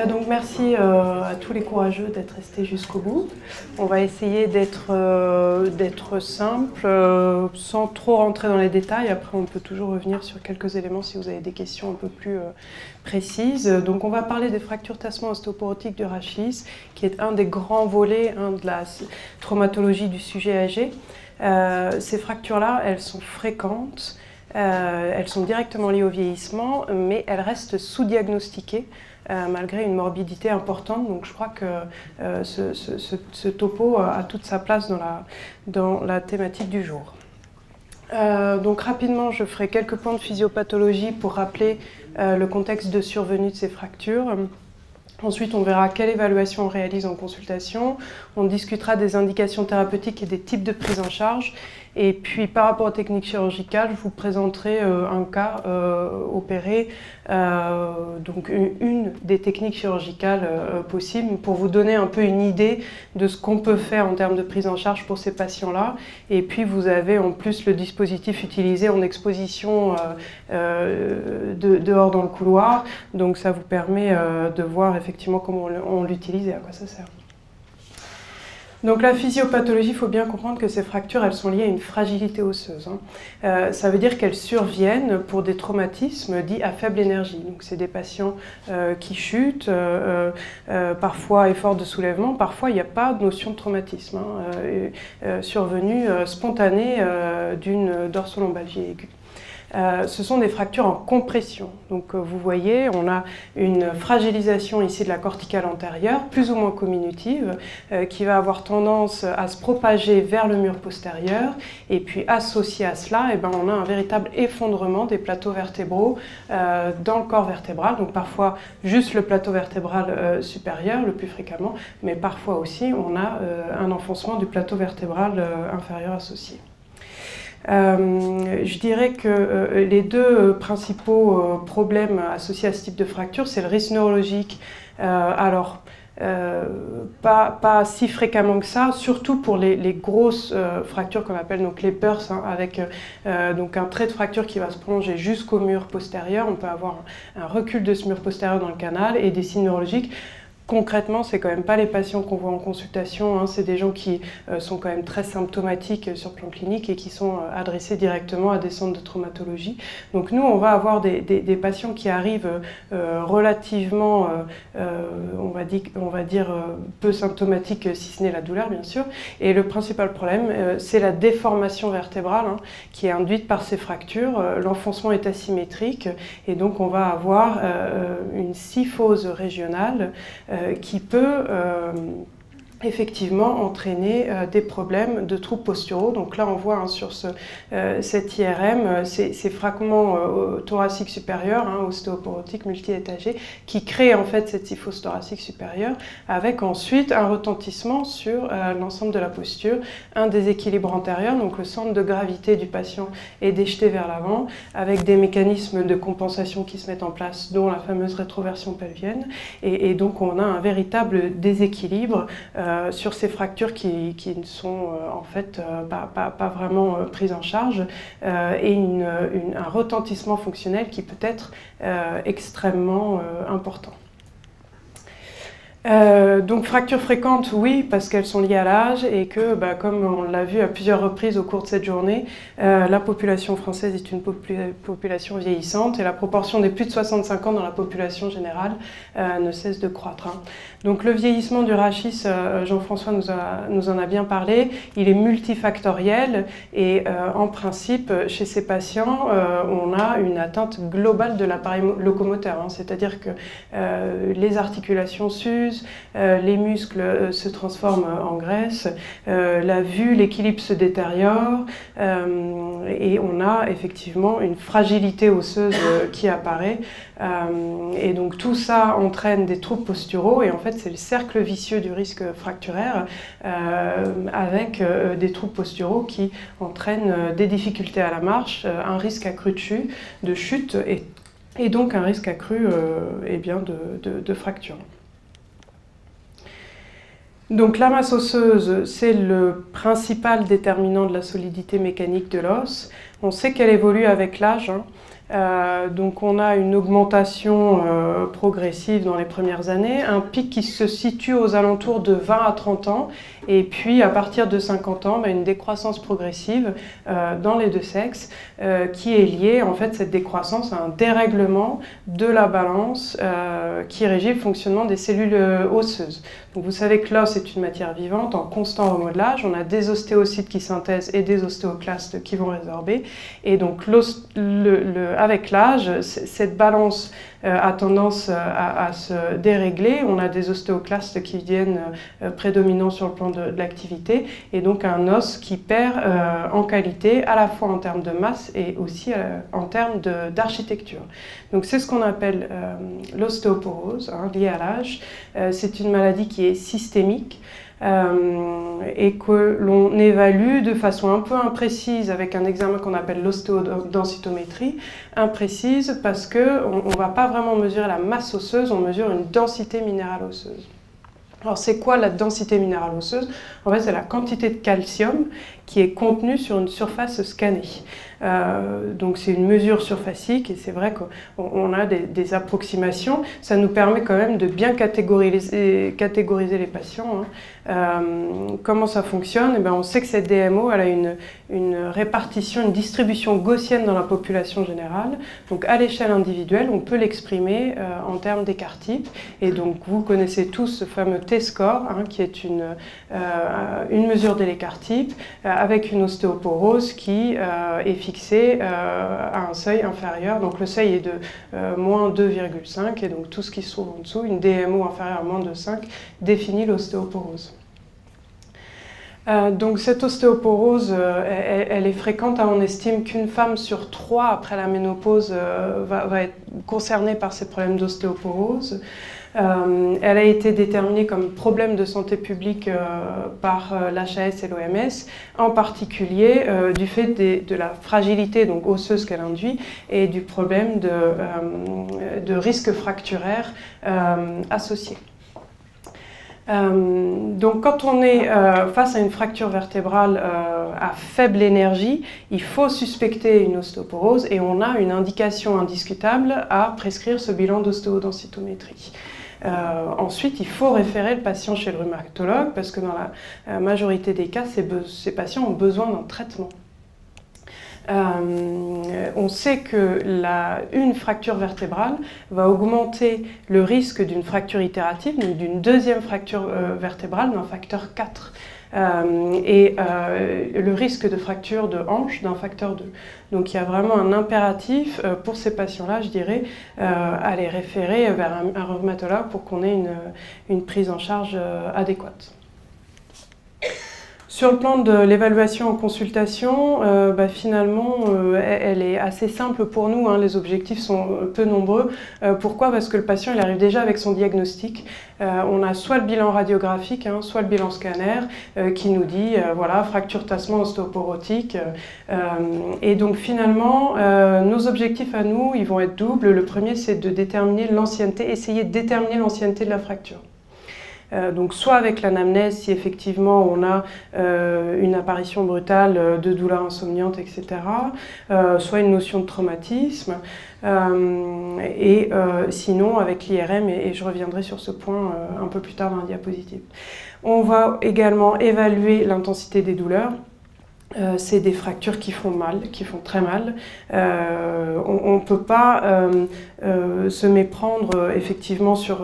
Donc merci à tous les courageux d'être restés jusqu'au bout. On va essayer d'être simple, sans trop rentrer dans les détails. Après, on peut toujours revenir sur quelques éléments si vous avez des questions un peu plus précises. Donc on va parler des fractures tassement ostéoporotiques du rachis, qui est un des grands volets de la traumatologie du sujet âgé. Ces fractures-là, elles sont fréquentes. Elles sont directement liées au vieillissement, mais elles restent sous-diagnostiquées malgré une morbidité importante. Donc je crois que ce topo a toute sa place dans la thématique du jour. Donc rapidement, je ferai quelques points de physiopathologie pour rappeler le contexte de survenue de ces fractures. Ensuite, on verra quelle évaluation on réalise en consultation. On discutera des indications thérapeutiques et des types de prise en charge. Et puis, par rapport aux techniques chirurgicales, je vous présenterai un cas opéré, donc une des techniques chirurgicales possibles, pour vous donner un peu une idée de ce qu'on peut faire en termes de prise en charge pour ces patients-là. Et puis, vous avez en plus le dispositif utilisé en exposition dehors dans le couloir. Donc, ça vous permet de voir effectivement comment on l'utilise et à quoi ça sert. Donc la physiopathologie, il faut bien comprendre que ces fractures, elles sont liées à une fragilité osseuse. Ça veut dire qu'elles surviennent pour des traumatismes dits à faible énergie. Donc c'est des patients qui chutent, parfois effort de soulèvement, parfois il n'y a pas de notion de traumatisme, survenue spontanée d'une dorsolombalgie aiguë. Ce sont des fractures en compression. Donc vous voyez, on a une fragilisation ici de la corticale antérieure, plus ou moins comminutive, qui va avoir tendance à se propager vers le mur postérieur. Et puis associé à cela, on a un véritable effondrement des plateaux vertébraux dans le corps vertébral. Donc parfois juste le plateau vertébral supérieur, le plus fréquemment, mais parfois aussi on a un enfoncement du plateau vertébral inférieur associé. Je dirais que les deux principaux problèmes associés à ce type de fracture, c'est le risque neurologique. Pas si fréquemment que ça, surtout pour les grosses fractures qu'on appelle donc les PERS, avec donc un trait de fracture qui va se prolonger jusqu'au mur postérieur. On peut avoir un recul de ce mur postérieur dans le canal et des signes neurologiques. Concrètement, c'est quand même pas les patients qu'on voit en consultation, c'est des gens qui sont quand même très symptomatiques sur le plan clinique et qui sont adressés directement à des centres de traumatologie. Donc nous, on va avoir des patients qui arrivent relativement, on va dire peu symptomatiques, si ce n'est la douleur bien sûr. Et le principal problème, c'est la déformation vertébrale qui est induite par ces fractures. L'enfoncement est asymétrique et donc on va avoir une syphose régionale qui peut effectivement entraîner des problèmes de troubles posturaux. Donc là on voit sur cette IRM ces fragments thoraciques supérieurs, ostéoporotiques multi-étagés, qui créent en fait cette syphose thoracique supérieure, avec ensuite un retentissement sur l'ensemble de la posture, un déséquilibre antérieur, donc le centre de gravité du patient est déjeté vers l'avant, avec des mécanismes de compensation qui se mettent en place, dont la fameuse rétroversion pelvienne, et donc on a un véritable déséquilibre sur ces fractures qui ne sont en fait pas vraiment prises en charge, et un retentissement fonctionnel qui peut être extrêmement important. Donc fractures fréquentes, oui, parce qu'elles sont liées à l'âge et que, comme on l'a vu à plusieurs reprises au cours de cette journée, la population française est une population vieillissante et la proportion des plus de 65 ans dans la population générale ne cesse de croître. Donc le vieillissement du rachis, Jean-François nous en a bien parlé, il est multifactoriel et en principe, chez ces patients, on a une atteinte globale de l'appareil locomoteur, c'est-à-dire que les articulations s'usent, les muscles se transforment en graisse, la vue, l'équilibre se détériore et on a effectivement une fragilité osseuse qui apparaît. Et donc tout ça entraîne des troubles posturaux et en fait c'est le cercle vicieux du risque fracturaire avec des troubles posturaux qui entraînent des difficultés à la marche, un risque accru de chute et donc un risque accru de fracture. Donc la masse osseuse, c'est le principal déterminant de la solidité mécanique de l'os. On sait qu'elle évolue avec l'âge. Donc on a une augmentation progressive dans les premières années, un pic qui se situe aux alentours de 20 à 30 ans, et puis à partir de 50 ans, une décroissance progressive dans les deux sexes qui est liée, en fait, cette décroissance à un dérèglement de la balance qui régit le fonctionnement des cellules osseuses. Donc vous savez que l'os est une matière vivante en constant remodelage, on a des ostéocytes qui synthèsent et des ostéoclastes qui vont résorber, et donc avec l'âge, cette balance a tendance à se dérégler. On a des ostéoclastes qui deviennent prédominants sur le plan de l'activité, et donc un os qui perd en qualité, à la fois en termes de masse et aussi en termes d'architecture. Donc c'est ce qu'on appelle l'ostéoporose, liée à l'âge. C'est une maladie qui est systémique. Et que l'on évalue de façon un peu imprécise avec un examen qu'on appelle l'ostéodensitométrie, imprécise parce qu'on ne va pas vraiment mesurer la masse osseuse, on mesure une densité minérale osseuse. Alors c'est quoi la densité minérale osseuse? En fait, c'est la quantité de calcium qui est contenue sur une surface scannée. Donc c'est une mesure surfacique, et c'est vrai qu'on a des approximations. Ça nous permet quand même de bien catégoriser les patients. Comment ça fonctionne? On sait que cette DMO elle a une répartition, une distribution gaussienne dans la population générale. Donc à l'échelle individuelle, on peut l'exprimer en termes d'écart-type. Et donc vous connaissez tous ce fameux T-score, qui est une mesure de l'écart-type avec une ostéoporose qui est fixée à un seuil inférieur. Donc le seuil est de moins 2,5, et donc tout ce qui se trouve en dessous, une DMO inférieure à moins de 5, définit l'ostéoporose. Donc cette ostéoporose, elle est fréquente. On estime qu'une femme sur 3 après la ménopause va être concernée par ces problèmes d'ostéoporose. Elle a été déterminée comme problème de santé publique par l'HAS et l'OMS, en particulier du fait de la fragilité donc, osseuse qu'elle induit et du problème de risque fracturaire associé. Donc quand on est face à une fracture vertébrale à faible énergie, il faut suspecter une ostéoporose, et on a une indication indiscutable à prescrire ce bilan d'ostéodensitométrie. Ensuite, il faut référer le patient chez le rhumatologue, parce que dans la majorité des cas, ces patients ont besoin d'un traitement. On sait que une fracture vertébrale va augmenter le risque d'une fracture itérative, donc d'une deuxième fracture vertébrale d'un facteur 4. Et le risque de fracture de hanche d'un facteur 2. Donc il y a vraiment un impératif pour ces patients-là, je dirais, à les référer vers un rhumatologue pour qu'on ait une prise en charge adéquate. Sur le plan de l'évaluation en consultation, finalement, elle est assez simple pour nous. Les objectifs sont peu nombreux. Pourquoi? Parce que le patient il arrive déjà avec son diagnostic. On a soit le bilan radiographique, soit le bilan scanner qui nous dit voilà, fracture tassement ostéoporotique. Et donc finalement, nos objectifs à nous, ils vont être doubles. Le premier, c'est de déterminer l'ancienneté, essayer de déterminer l'ancienneté de la fracture. Donc soit avec l'anamnèse, si effectivement on a une apparition brutale de douleurs insomniantes, etc. Soit une notion de traumatisme. Sinon avec l'IRM, et je reviendrai sur ce point un peu plus tard dans la diapositive. On va également évaluer l'intensité des douleurs. C'est des fractures qui font mal, qui font très mal. On ne peut pas se méprendre effectivement sur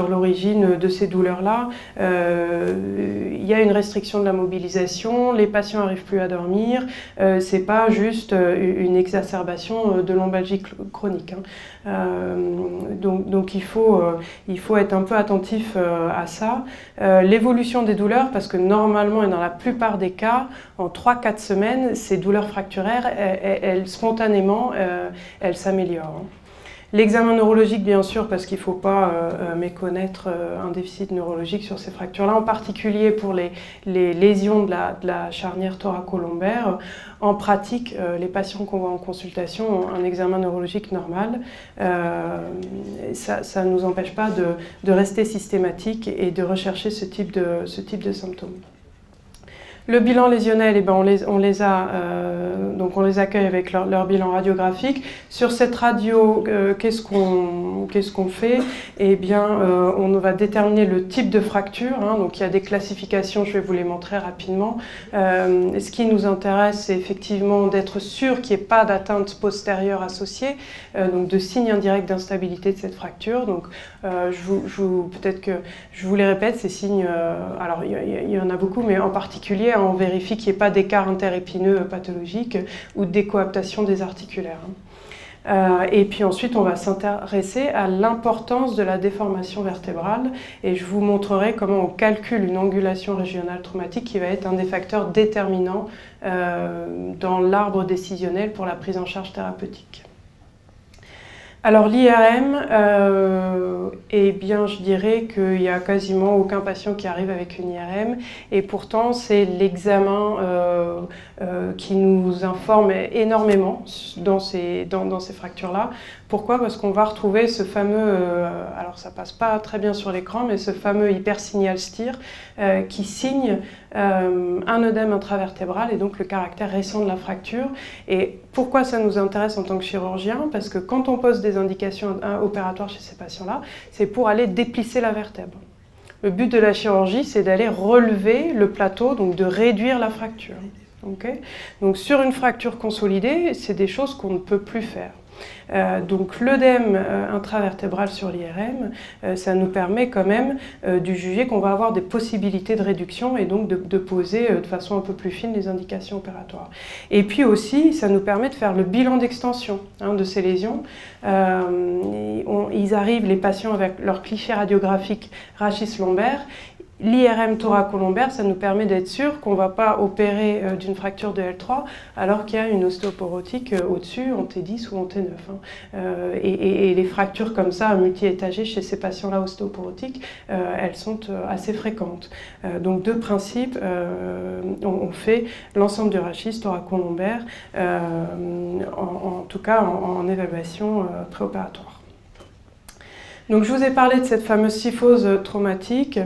l'origine de ces douleurs-là. Il y a une restriction de la mobilisation, les patients n'arrivent plus à dormir. Ce n'est pas juste une exacerbation de lombalgie chronique. Donc il faut être un peu attentif à ça. L'évolution des douleurs, parce que normalement et dans la plupart des cas, en 3-4 semaines, ces douleurs fracturaires, elles spontanément, elles s'améliorent. L'examen neurologique, bien sûr, parce qu'il ne faut pas méconnaître un déficit neurologique sur ces fractures-là, en particulier pour les lésions de la charnière thoraco-lombaire. En pratique, les patients qu'on voit en consultation ont un examen neurologique normal. Ça ne nous empêche pas de rester systématique et de rechercher ce type de symptômes. Le bilan lésionnel, eh ben on les accueille avec leur bilan radiographique. Sur cette radio, qu'est-ce qu'on fait? Eh bien, on va déterminer le type de fracture. Hein, donc il y a des classifications, je vais vous les montrer rapidement. Ce qui nous intéresse, c'est effectivement d'être sûr qu'il n'y ait pas d'atteinte postérieure associée, donc de signes indirects d'instabilité de cette fracture. Donc peut-être que je vous les répète, ces signes, alors il y en a beaucoup, mais en particulier, on vérifie qu'il n'y ait pas d'écart interépineux pathologique ou de décoaptation des articulaires. Et puis ensuite, on va s'intéresser à l'importance de la déformation vertébrale et je vous montrerai comment on calcule une angulation régionale traumatique qui va être un des facteurs déterminants dans l'arbre décisionnel pour la prise en charge thérapeutique. Alors l'IRM, eh bien je dirais qu'il n'y a quasiment aucun patient qui arrive avec une IRM et pourtant c'est l'examen qui nous informe énormément dans ces fractures-là. Pourquoi? Parce qu'on va retrouver ce fameux, alors ça passe pas très bien sur l'écran, mais ce fameux hypersignal STIR qui signe un œdème intravertébral et donc le caractère récent de la fracture. Et pourquoi ça nous intéresse en tant que chirurgien? Parce que quand on pose des indications opératoires chez ces patients-là, c'est pour aller déplisser la vertèbre. Le but de la chirurgie, c'est d'aller relever le plateau, donc de réduire la fracture. Okay? Donc sur une fracture consolidée, c'est des choses qu'on ne peut plus faire. Donc l'œdème intravertébral sur l'IRM, ça nous permet quand même de juger qu'on va avoir des possibilités de réduction et donc de poser de façon un peu plus fine les indications opératoires. Et puis aussi, ça nous permet de faire le bilan d'extension de ces lésions. Ils arrivent, les patients, avec leur cliché radiographique rachis lombaire. L'IRM thoracolombaire, ça nous permet d'être sûr qu'on ne va pas opérer d'une fracture de L3 alors qu'il y a une ostéoporotique au-dessus, en T10 ou en T9. Et les fractures comme ça, multi-étagées chez ces patients-là ostéoporotiques, elles sont assez fréquentes. Donc deux principes, on fait l'ensemble du rachis thoracolombaire, en tout cas en évaluation préopératoire. Donc je vous ai parlé de cette fameuse kyphose traumatique.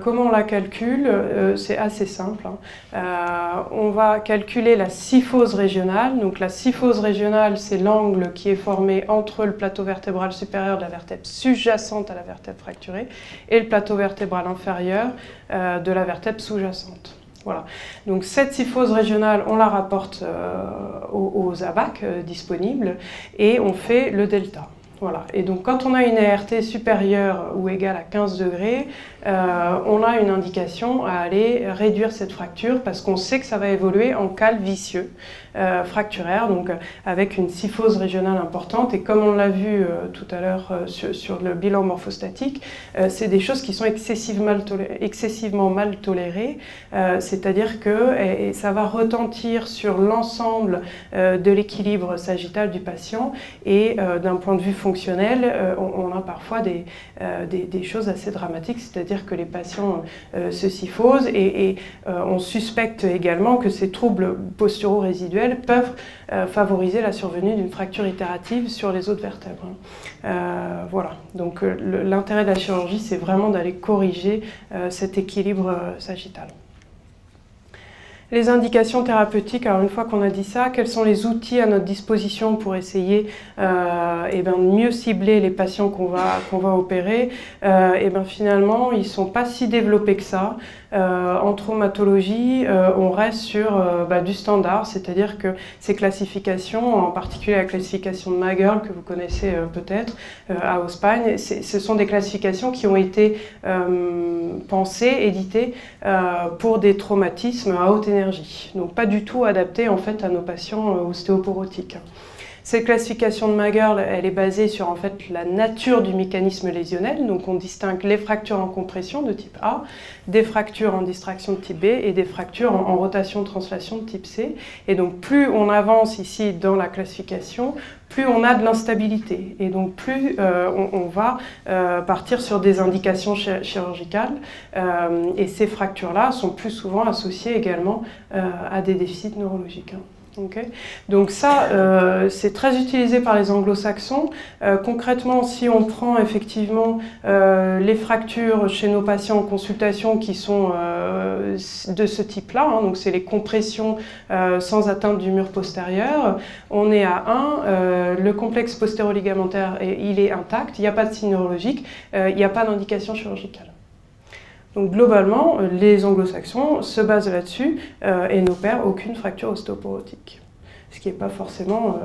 Comment on la calcule? C'est assez simple. On va calculer la kyphose régionale. Donc la kyphose régionale, c'est l'angle qui est formé entre le plateau vertébral supérieur de la vertèbre sous-jacente à la vertèbre fracturée et le plateau vertébral inférieur de la vertèbre sous-jacente. Voilà. Donc cette kyphose régionale, on la rapporte aux ABAC disponibles et on fait le delta. Voilà. Et donc quand on a une ART supérieure ou égale à 15 degrés, on a une indication à aller réduire cette fracture parce qu'on sait que ça va évoluer en cal vicieux fracturaire, donc avec une kyphose régionale importante. Et comme on l'a vu tout à l'heure sur le bilan morphostatique, c'est des choses qui sont excessivement mal tolérées, c'est-à-dire que ça va retentir sur l'ensemble de l'équilibre sagittal du patient et d'un point de vue fonctionnel, on a parfois des choses assez dramatiques, c'est-à-dire que les patients se kyphosent et on suspecte également que ces troubles posturaux résiduels peuvent favoriser la survenue d'une fracture itérative sur les autres vertèbres. Voilà, donc l'intérêt de la chirurgie, c'est vraiment d'aller corriger cet équilibre sagittal. Les indications thérapeutiques, alors une fois qu'on a dit ça, quels sont les outils à notre disposition pour essayer de mieux cibler les patients qu'on va opérer? Finalement, ils ne sont pas si développés que ça. En traumatologie, on reste sur du standard, c'est-à-dire que ces classifications, en particulier la classification de Magerl, que vous connaissez peut-être, à Hausspagne, ce sont des classifications qui ont été pensées, éditées pour des traumatismes à haute énergie. Donc pas du tout adaptée en fait à nos patients ostéoporotiques. Cette classification de Magerl, elle est basée sur en fait la nature du mécanisme lésionnel. Donc on distingue les fractures en compression de type A, des fractures en distraction de type B et des fractures en rotation-translation de type C. Et donc plus on avance ici dans la classification, plus on a de l'instabilité et donc plus on va partir sur des indications chirurgicales et ces fractures-là sont plus souvent associées également à des déficits neurologiques. Okay. Donc ça, c'est très utilisé par les anglo-saxons. Concrètement, si on prend effectivement les fractures chez nos patients en consultation qui sont de ce type-là, hein, donc c'est les compressions sans atteinte du mur postérieur, on est à 1, le complexe postéro-ligamentaire, il est intact, il n'y a pas de signe neurologique, il n'y a pas d'indication chirurgicale. Donc globalement, les anglo-saxons se basent là-dessus et n'opèrent aucune fracture ostéoporotique. Ce qui n'est pas forcément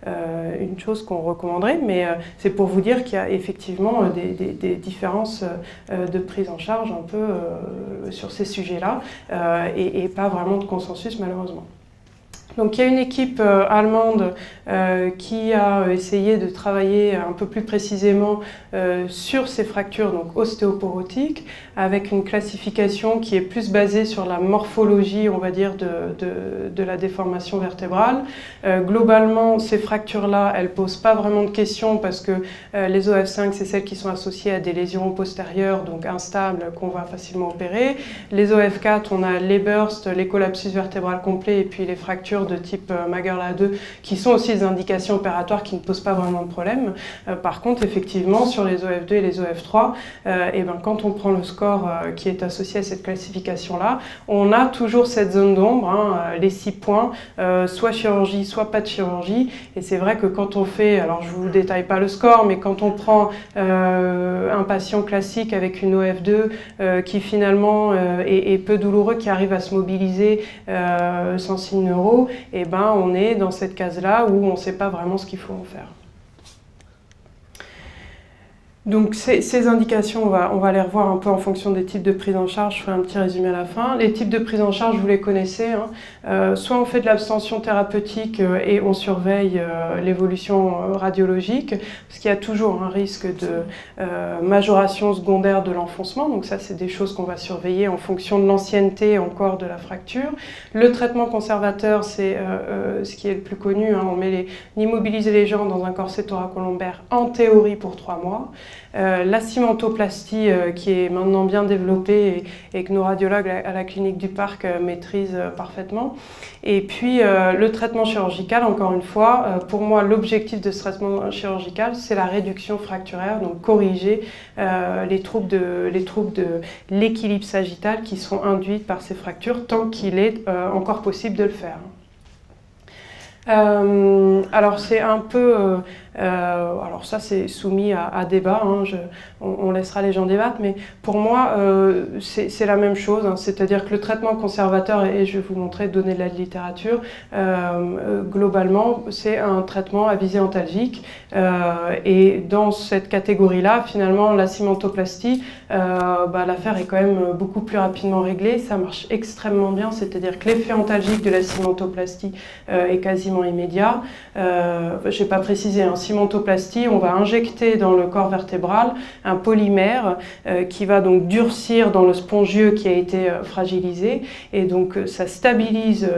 une chose qu'on recommanderait, mais c'est pour vous dire qu'il y a effectivement des différences de prise en charge un peu sur ces sujets-là et pas vraiment de consensus malheureusement. Donc il y a une équipe allemande qui a essayé de travailler un peu plus précisément sur ces fractures donc ostéoporotiques avec une classification qui est plus basée sur la morphologie, on va dire, de la déformation vertébrale. Globalement, ces fractures-là, elles ne posent pas vraiment de questions parce que les OF5, c'est celles qui sont associées à des lésions postérieures, donc instables, qu'on va facilement opérer. Les OF4, on a les bursts, les collapsus vertébrales complets et puis les fractures de type Magerle 2 qui sont aussi des indications opératoires qui ne posent pas vraiment de problème. Par contre, effectivement, sur les OF2 et les OF3, et ben, quand on prend le score qui est associé à cette classification-là, on a toujours cette zone d'ombre, hein, les 6 points, soit chirurgie, soit pas de chirurgie. Et c'est vrai que quand on fait, alors je ne vous détaille pas le score, mais quand on prend un patient classique avec une OF2 qui finalement est peu douloureux, qui arrive à se mobiliser sans signe neuro, et ben on est dans cette case-là où on ne sait pas vraiment ce qu'il faut en faire. Donc ces indications, on va les revoir un peu en fonction des types de prise en charge. Je ferai un petit résumé à la fin. Les types de prise en charge, vous les connaissez. Hein. Soit on fait de l'abstention thérapeutique et on surveille l'évolution radiologique, parce qu'il y a toujours un risque de majoration secondaire de l'enfoncement. Donc ça, c'est des choses qu'on va surveiller en fonction de l'ancienneté encore de la fracture. Le traitement conservateur, c'est ce qui est le plus connu. Hein. On immobilise les gens dans un corset thoracolombaire en théorie pour 3 mois. La cimentoplastie qui est maintenant bien développée et que nos radiologues à la clinique du Parc maîtrisent parfaitement. Et puis le traitement chirurgical, encore une fois, pour moi l'objectif de ce traitement chirurgical c'est la réduction fracturaire, donc corriger les troubles de l'équilibre sagittal qui sont induits par ces fractures tant qu'il est encore possible de le faire. Alors c'est un peu, alors ça c'est soumis à débat, hein, on laissera les gens débattre, mais pour moi c'est la même chose, hein, c'est-à-dire que le traitement conservateur, et je vais vous montrer, donner de la littérature, globalement c'est un traitement à visée antalgique, et dans cette catégorie-là, finalement la cimentoplastie, l'affaire est quand même beaucoup plus rapidement réglée, ça marche extrêmement bien, c'est-à-dire que l'effet antalgique de la cimentoplastie est quasiment immédiat. Je n'ai pas précisé, en cimentoplastie, on va injecter dans le corps vertébral un polymère qui va donc durcir dans le spongieux qui a été fragilisé, et donc ça stabilise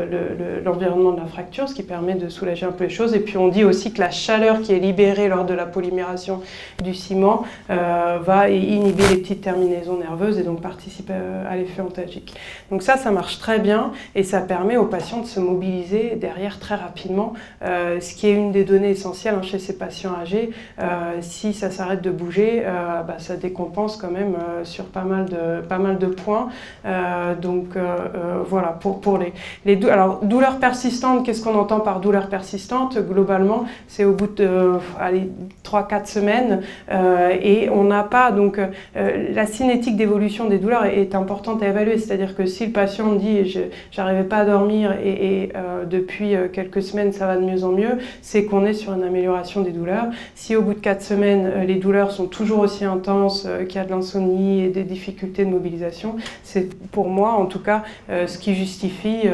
l'environnement de la fracture, ce qui permet de soulager un peu les choses. Et puis on dit aussi que la chaleur qui est libérée lors de la polymération du ciment va inhiber les petites terminaisons nerveuses et donc participer à l'effet antalgique. Donc ça marche très bien et ça permet aux patients de se mobiliser derrière très rapidement, ce qui est une des données essentielles chez ces patients âgés. Si ça s'arrête de bouger, ça décompense quand même sur pas mal de points. Voilà, pour les alors, douleurs persistantes, qu'est-ce qu'on entend par douleur persistante? Globalement, c'est au bout de 3-4 semaines et on n'a pas, donc la cinétique d'évolution des douleurs est importante à évaluer, c'est-à-dire que si le patient me dit j'arrivais pas à dormir et depuis quelques semaines ça va de mieux en mieux, c'est qu'on est sur une amélioration des douleurs. Si au bout de 4 semaines les douleurs sont toujours aussi intenses, qu'il y a de l'insomnie et des difficultés de mobilisation, c'est pour moi en tout cas ce qui justifie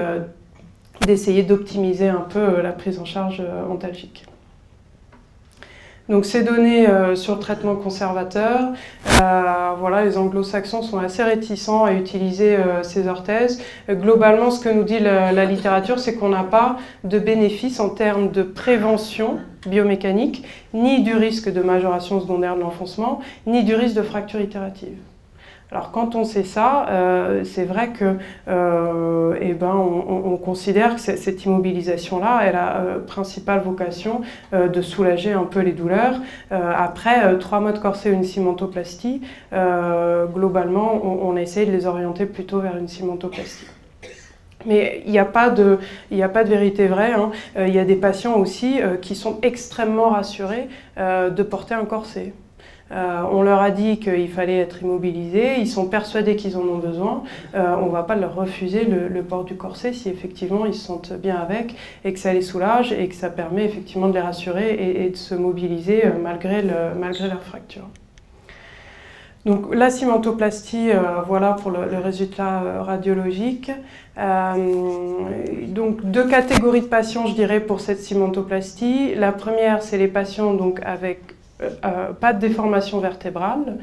d'essayer d'optimiser un peu la prise en charge antalgique. Donc ces données sur le traitement conservateur, voilà, les anglo-saxons sont assez réticents à utiliser ces orthèses. Globalement, ce que nous dit la littérature, c'est qu'on n'a pas de bénéfice en termes de prévention biomécanique, ni du risque de majoration secondaire de l'enfoncement, ni du risque de fracture itérative. Alors quand on sait ça, c'est vrai que on considère que cette immobilisation-là, elle a principale vocation de soulager un peu les douleurs. Après 3 mois de corset ou une cimentoplastie, globalement, on essaie de les orienter plutôt vers une cimentoplastie. Mais il n'y a pas de vérité vraie, hein. Il y a des patients aussi qui sont extrêmement rassurés de porter un corset. On leur a dit qu'il fallait être immobilisé, ils sont persuadés qu'ils en ont besoin. On ne va pas leur refuser le port du corset si effectivement ils se sentent bien avec et que ça les soulage et que ça permet effectivement de les rassurer et de se mobiliser malgré leur fracture. Donc la cimentoplastie, voilà pour le résultat radiologique. Donc 2 catégories de patients, je dirais, pour cette cimentoplastie. La première, c'est les patients donc avec pas de déformation vertébrale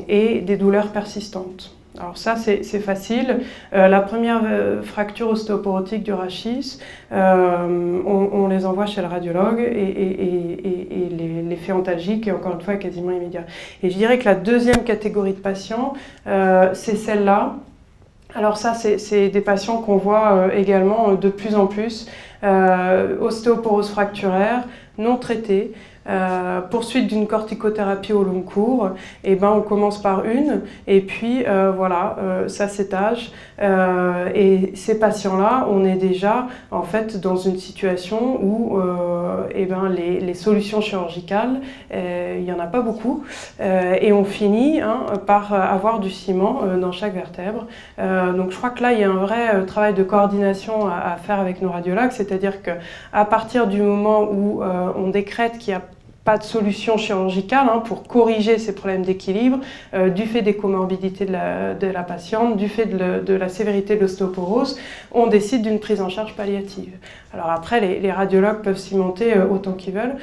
et des douleurs persistantes. Alors ça, c'est facile. La première fracture ostéoporotique du rachis, on les envoie chez le radiologue et l'effet antalgique est encore une fois quasiment immédiat. Et je dirais que la deuxième catégorie de patients, c'est celle-là. Alors ça, c'est des patients qu'on voit également de plus en plus. Ostéoporose fracturaire, non traitée. Poursuite d'une corticothérapie au long cours, et on commence par une, et puis voilà, ça s'étage. Et ces patients-là, on est déjà en fait dans une situation où les solutions chirurgicales, il n'y en a pas beaucoup, et on finit par avoir du ciment dans chaque vertèbre. Donc je crois que là, il y a un vrai travail de coordination à faire avec nos radiologues, c'est-à-dire qu'à partir du moment où on décrète qu'il y a pas de solution chirurgicale pour corriger ces problèmes d'équilibre, du fait des comorbidités de la patiente, du fait de la sévérité de l'ostéoporose, on décide d'une prise en charge palliative. Alors après, les radiologues peuvent cimenter autant qu'ils veulent.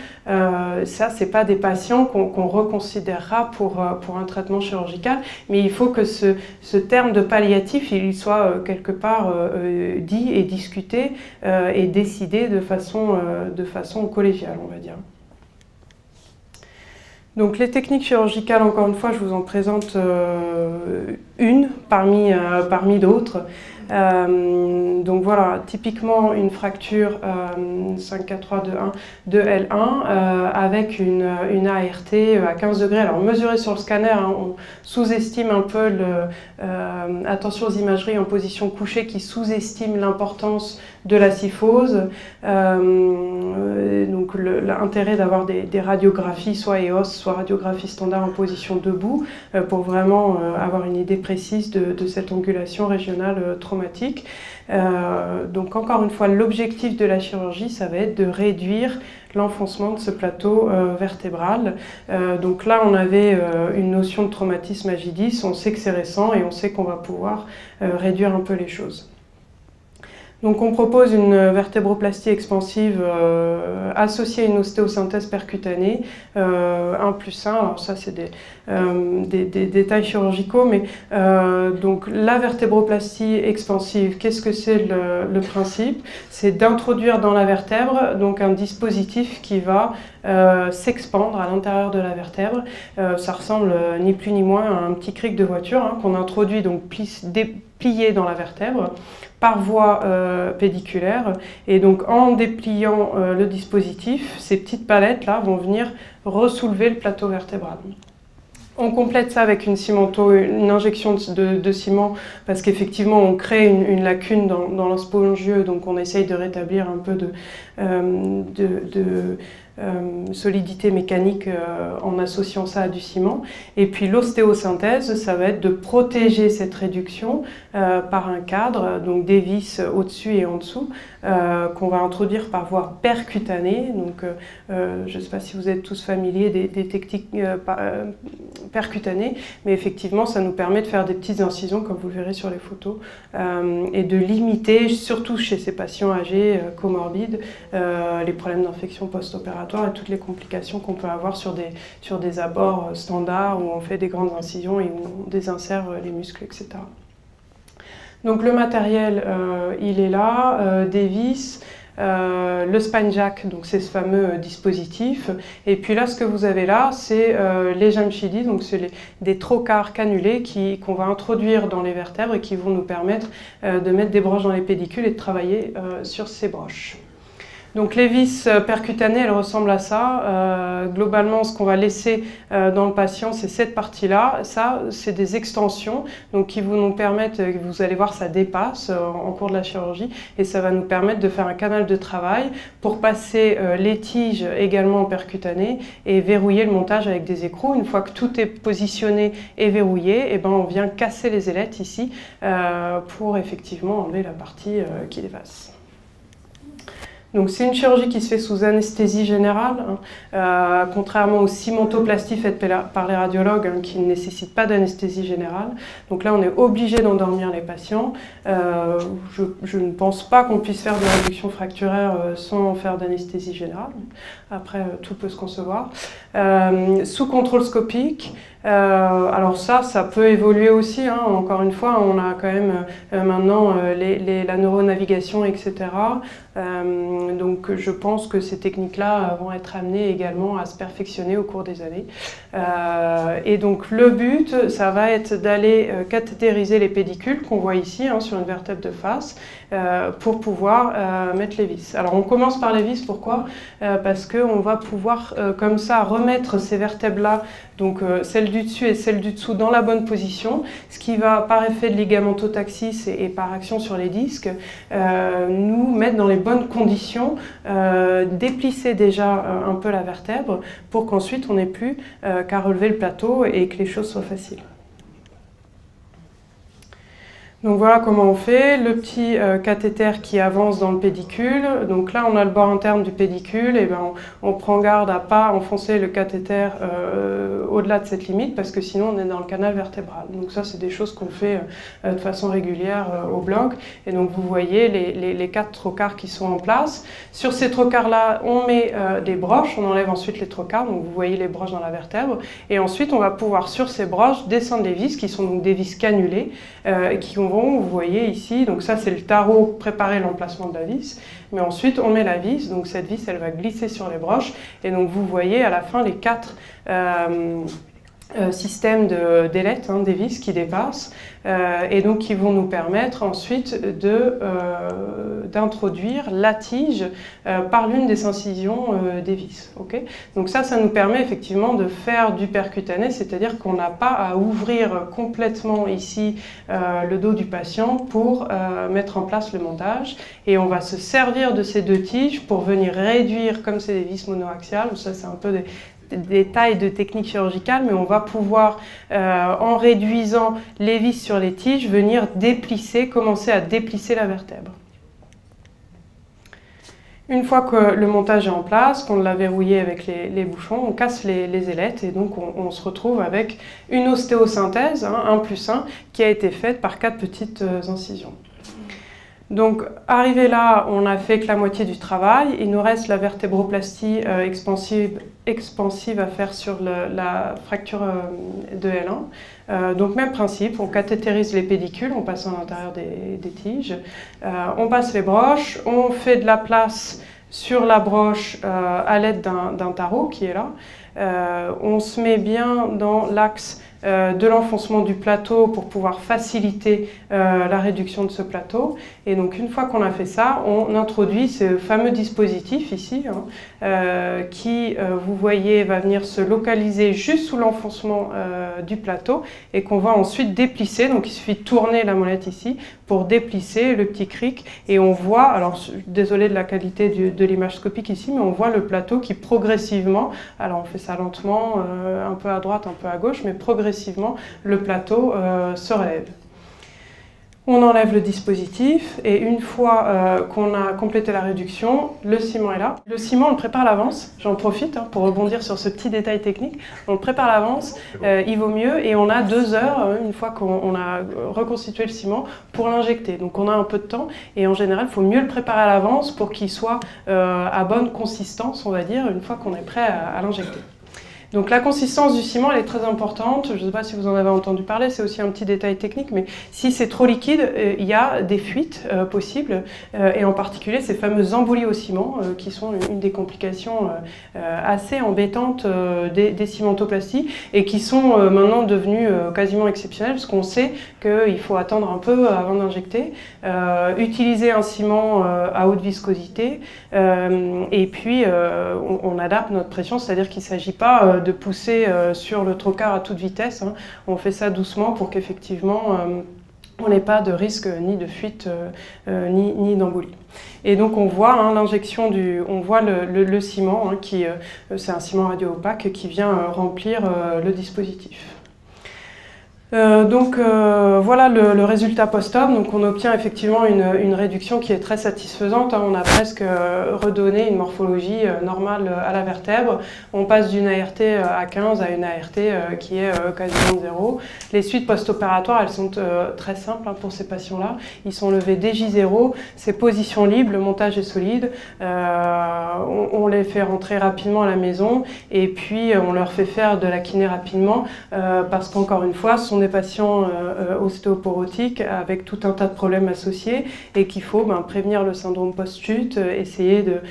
Ça, c'est pas des patients qu'on reconsidérera pour un traitement chirurgical, mais il faut que ce terme de palliatif, il soit quelque part dit et discuté et décidé de façon collégiale, on va dire. Donc les techniques chirurgicales, encore une fois, je vous en présente une parmi d'autres. Donc voilà, typiquement une fracture 5-4-3-2-1 de L1 avec une ART à 15 degrés. Alors mesurée sur le scanner, on sous-estime un peu attention aux imageries en position couchée qui sous-estime l'importance de la kyphose. Donc l'intérêt d'avoir des radiographies, soit EOS, soit radiographie standard en position debout, pour vraiment avoir une idée précise de cette angulation régionale traumatique. Donc encore une fois, l'objectif de la chirurgie, ça va être de réduire l'enfoncement de ce plateau vertébral. Donc là, on avait une notion de traumatisme agidis, on sait que c'est récent et on sait qu'on va pouvoir réduire un peu les choses. Donc on propose une vertébroplastie expansive associée à une ostéosynthèse percutanée, 1+1, alors ça c'est des détails chirurgicaux, mais donc la vertébroplastie expansive, qu'est-ce que c'est le principe? C'est d'introduire dans la vertèbre donc un dispositif qui va s'expandre à l'intérieur de la vertèbre. Ça ressemble ni plus ni moins à un petit cric de voiture qu'on introduit donc plié dans la vertèbre par voie pédiculaire, et donc en dépliant le dispositif, ces petites palettes là vont venir ressoulever le plateau vertébral. On complète ça avec une injection de ciment, parce qu'effectivement on crée une lacune dans l'os spongieux, donc on essaye de rétablir un peu de solidité mécanique en associant ça à du ciment. Et puis l'ostéosynthèse, ça va être de protéger cette réduction par un cadre, donc des vis au-dessus et en dessous, qu'on va introduire par voie percutanée. Donc je ne sais pas si vous êtes tous familiers des techniques percutanées, mais effectivement ça nous permet de faire des petites incisions, comme vous le verrez sur les photos, et de limiter, surtout chez ces patients âgés comorbides, les problèmes d'infection post-opératoire et toutes les complications qu'on peut avoir sur des abords standards où on fait des grandes incisions et où on désinsère les muscles, etc. Donc le matériel, il est là, des vis, le spine jack, donc c'est ce fameux dispositif. Et puis là, ce que vous avez là, c'est les jamshidi, donc c'est des trocars cannulés qu'on va introduire dans les vertèbres et qui vont nous permettre de mettre des broches dans les pédicules et de travailler sur ces broches. Donc les vis percutanées, elles ressemblent à ça. Globalement, ce qu'on va laisser dans le patient, c'est cette partie-là. Ça, c'est des extensions donc, qui vont nous permettre, vous allez voir, ça dépasse en cours de la chirurgie et ça va nous permettre de faire un canal de travail pour passer les tiges également en percutané et verrouiller le montage avec des écrous. Une fois que tout est positionné et verrouillé, et ben, on vient casser les ailettes ici pour effectivement enlever la partie qui dépasse. Donc c'est une chirurgie qui se fait sous anesthésie générale, contrairement aux cimentoplasties faites par les radiologues qui ne nécessitent pas d'anesthésie générale. Donc là on est obligé d'endormir les patients. Je ne pense pas qu'on puisse faire de réduction fracturaire sans faire d'anesthésie générale. Après tout peut se concevoir. Sous contrôle scopique. Alors ça peut évoluer aussi, hein. Encore une fois, on a quand même maintenant la neuronavigation, etc. Donc je pense que ces techniques-là vont être amenées également à se perfectionner au cours des années. Et donc le but, ça va être d'aller cathétériser les pédicules qu'on voit ici hein, sur une vertèbre de face pour pouvoir mettre les vis. Alors on commence par les vis, pourquoi? Parce qu'on va pouvoir comme ça remettre ces vertèbres-là, donc celle du dessus et celle du dessous dans la bonne position, ce qui va par effet de ligamentotaxis et par action sur les disques nous mettre dans les bonnes conditions, déplisser déjà un peu la vertèbre pour qu'ensuite on n'ait plus qu'à relever le plateau et que les choses soient faciles. Donc voilà comment on fait, le petit cathéter qui avance dans le pédicule. Donc là on a le bord interne du pédicule, et ben on prend garde à ne pas enfoncer le cathéter au-delà de cette limite parce que sinon on est dans le canal vertébral. Donc ça c'est des choses qu'on fait de façon régulière au bloc. Et donc vous voyez les 4 trocars qui sont en place. Sur ces trocars là on met des broches, on enlève ensuite les trocars, donc vous voyez les broches dans la vertèbre. Et ensuite on va pouvoir sur ces broches descendre les vis qui sont donc des vis cannulées qui vont, vous voyez ici, donc ça c'est le tarot préparer l'emplacement de la vis, mais ensuite on met la vis, donc cette vis elle va glisser sur les broches, et donc vous voyez à la fin les 4 systèmes d'ailettes, des vis qui dépassent, et donc qui vont nous permettre ensuite d'introduire la tige par l'une des incisions des vis. Okay, donc ça nous permet effectivement de faire du percutané, c'est-à-dire qu'on n'a pas à ouvrir complètement ici le dos du patient pour mettre en place le montage, et on va se servir de ces 2 tiges pour venir réduire, comme c'est des vis monoaxiales, ça c'est un peu des tailles de technique chirurgicale, mais on va pouvoir, en réduisant les vis sur les tiges, venir déplisser, commencer à déplisser la vertèbre. Une fois que le montage est en place, qu'on l'a verrouillé avec les bouchons, on casse les ailettes et donc on se retrouve avec une ostéosynthèse, 1+1, qui a été faite par 4 petites incisions. Donc, arrivé là, on n'a fait que la moitié du travail. Il nous reste la vertébroplastie expansive à faire sur la fracture de L1. Donc, même principe, on cathétérise les pédicules, on passe à l'intérieur des tiges. On passe les broches, on fait de la place sur la broche à l'aide d'un tarot qui est là. On se met bien dans l'axe de l'enfoncement du plateau pour pouvoir faciliter la réduction de ce plateau. Et donc une fois qu'on a fait ça, on introduit ce fameux dispositif ici, qui, vous voyez, va venir se localiser juste sous l'enfoncement du plateau et qu'on va ensuite déplisser. Donc il suffit de tourner la molette ici pour déplisser le petit cric. Et on voit, alors désolé de la qualité de l'image scopique ici, mais on voit le plateau qui progressivement, alors on fait ça lentement, un peu à droite, un peu à gauche, mais progressivement le plateau se relève. On enlève le dispositif et une fois qu'on a complété la réduction, le ciment est là. Le ciment, on le prépare à l'avance, j'en profite pour rebondir sur ce petit détail technique. On le prépare à l'avance, il vaut mieux, et on a 2 heures, une fois qu'on a reconstitué le ciment, pour l'injecter. Donc on a un peu de temps et en général, il faut mieux le préparer à l'avance pour qu'il soit à bonne consistance, on va dire, une fois qu'on est prêt à l'injecter. Donc la consistance du ciment, elle est très importante. Je ne sais pas si vous en avez entendu parler, c'est aussi un petit détail technique, mais si c'est trop liquide, il y a des fuites possibles, et en particulier ces fameuses embolies au ciment, qui sont une des complications assez embêtantes des cimentoplasties, et qui sont maintenant devenues quasiment exceptionnelles, parce qu'on sait qu'il faut attendre un peu avant d'injecter, utiliser un ciment à haute viscosité, et puis on adapte notre pression, c'est-à-dire qu'il ne s'agit pas de pousser sur le trocar à toute vitesse, hein. On fait ça doucement pour qu'effectivement on n'ait pas de risque ni de fuite ni d'embolie. Et donc on voit hein, l'injection on voit le ciment, hein, c'est un ciment radio-opaque qui vient remplir le dispositif. Voilà le résultat post-op. Donc on obtient effectivement une réduction qui est très satisfaisante, hein. On a presque redonné une morphologie normale à la vertèbre. On passe d'une ART à 15 à une ART qui est quasiment 0. Les suites post-opératoires, elles sont très simples hein, pour ces patients-là. Ils sont levés dès J0, c'est position libre, le montage est solide. On les fait rentrer rapidement à la maison et puis on leur fait faire de la kiné rapidement parce qu'encore une fois, ce sont des patients ostéoporotiques avec tout un tas de problèmes associés et qu'il faut prévenir le syndrome post-chute, essayer de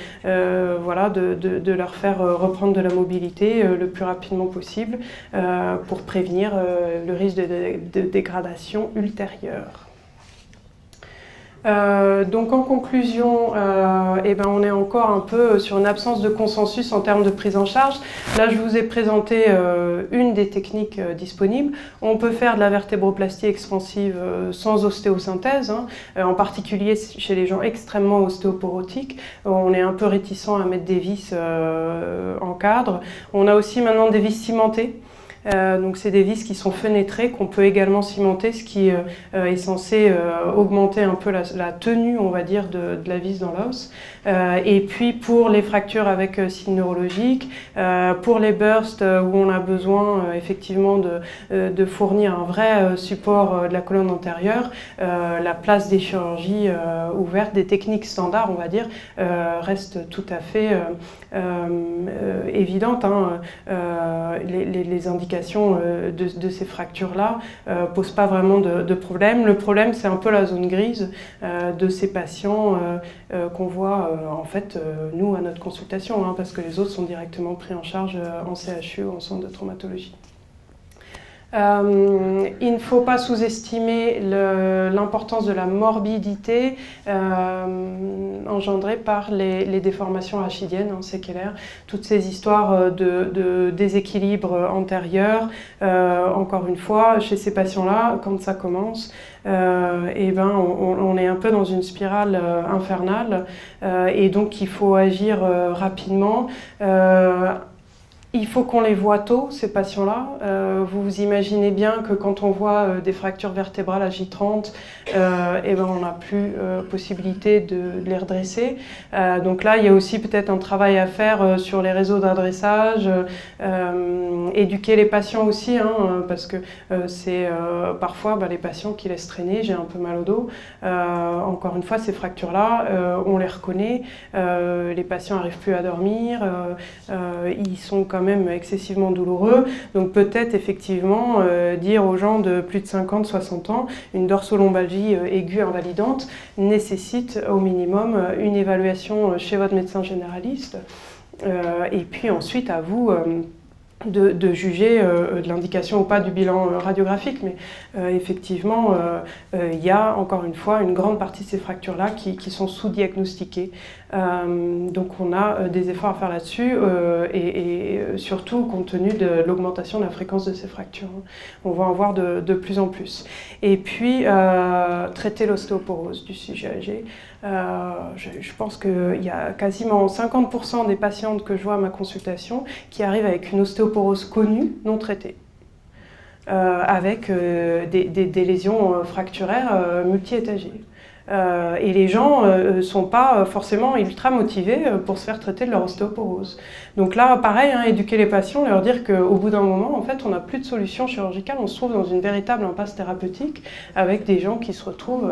leur faire reprendre de la mobilité le plus rapidement possible pour prévenir le risque de dégradation ultérieure. Donc en conclusion, on est encore un peu sur une absence de consensus en termes de prise en charge. Là, je vous ai présenté une des techniques disponibles. On peut faire de la vertébroplastie expansive sans ostéosynthèse, hein, en particulier chez les gens extrêmement ostéoporotiques. On est un peu réticent à mettre des vis en cadre. On a aussi maintenant des vis cimentées. Donc c'est des vis qui sont fenêtrées, qu'on peut également cimenter, ce qui est censé augmenter un peu la tenue, on va dire, de la vis dans l'os. Et puis pour les fractures avec signe neurologique, pour les bursts où on a besoin effectivement de fournir un vrai support de la colonne antérieure, la place des chirurgies ouvertes, des techniques standards, on va dire, reste tout à fait évidente, hein. Les indications de ces fractures-là posent pas vraiment de problème. Le problème, c'est un peu la zone grise de ces patients qu'on voit en fait nous à notre consultation, hein, parce que les autres sont directement pris en charge en CHU ou en centre de traumatologie. Il ne faut pas sous-estimer l'importance de la morbidité engendrée par les déformations rachidiennes, hein, séquelaires, toutes ces histoires de déséquilibre antérieur. Encore une fois, chez ces patients-là, quand ça commence, on est un peu dans une spirale infernale et donc il faut agir rapidement. Il faut qu'on les voit tôt, ces patients-là. Vous vous imaginez bien que quand on voit des fractures vertébrales à J30, on n'a plus possibilité de les redresser. Donc là, il y a aussi peut-être un travail à faire sur les réseaux d'adressage, éduquer les patients aussi, hein, parce que c'est parfois les patients qui laissent traîner, j'ai un peu mal au dos. Encore une fois, ces fractures-là, on les reconnaît, les patients n'arrivent plus à dormir, ils sont quand même excessivement douloureux, donc peut-être effectivement dire aux gens de plus de 50-60 ans, une dorsolombalgie aiguë invalidante nécessite au minimum une évaluation chez votre médecin généraliste, et puis ensuite à vous de juger de l'indication ou pas du bilan radiographique, mais effectivement, il y a encore une fois une grande partie de ces fractures-là qui sont sous-diagnostiquées. Donc on a des efforts à faire là-dessus, et surtout compte tenu de l'augmentation de la fréquence de ces fractures. On va en voir de plus en plus. Et puis, traiter l'ostéoporose du sujet âgé. Je pense qu'il y a quasiment 50% des patientes que je vois à ma consultation qui arrivent avec une ostéoporose connue, non traitée, avec des lésions fracturaires multi-étagées. Et les gens ne sont pas forcément ultra motivés pour se faire traiter de leur ostéoporose. Donc là, pareil, hein, éduquer les patients, leur dire qu'au bout d'un moment, en fait, on n'a plus de solution chirurgicale, on se trouve dans une véritable impasse thérapeutique avec des gens qui se retrouvent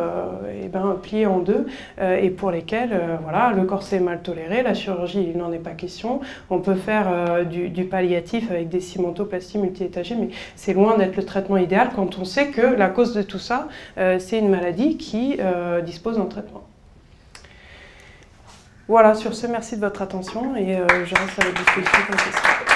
pliés en deux et pour lesquels voilà, le corset est mal toléré, la chirurgie, il n'en est pas question. On peut faire du palliatif avec des cimentoplasties multi-étagées, mais c'est loin d'être le traitement idéal quand on sait que la cause de tout ça, c'est une maladie qui dispose d'un traitement. Voilà, sur ce, merci de votre attention et je reste à votre disposition pour les questions.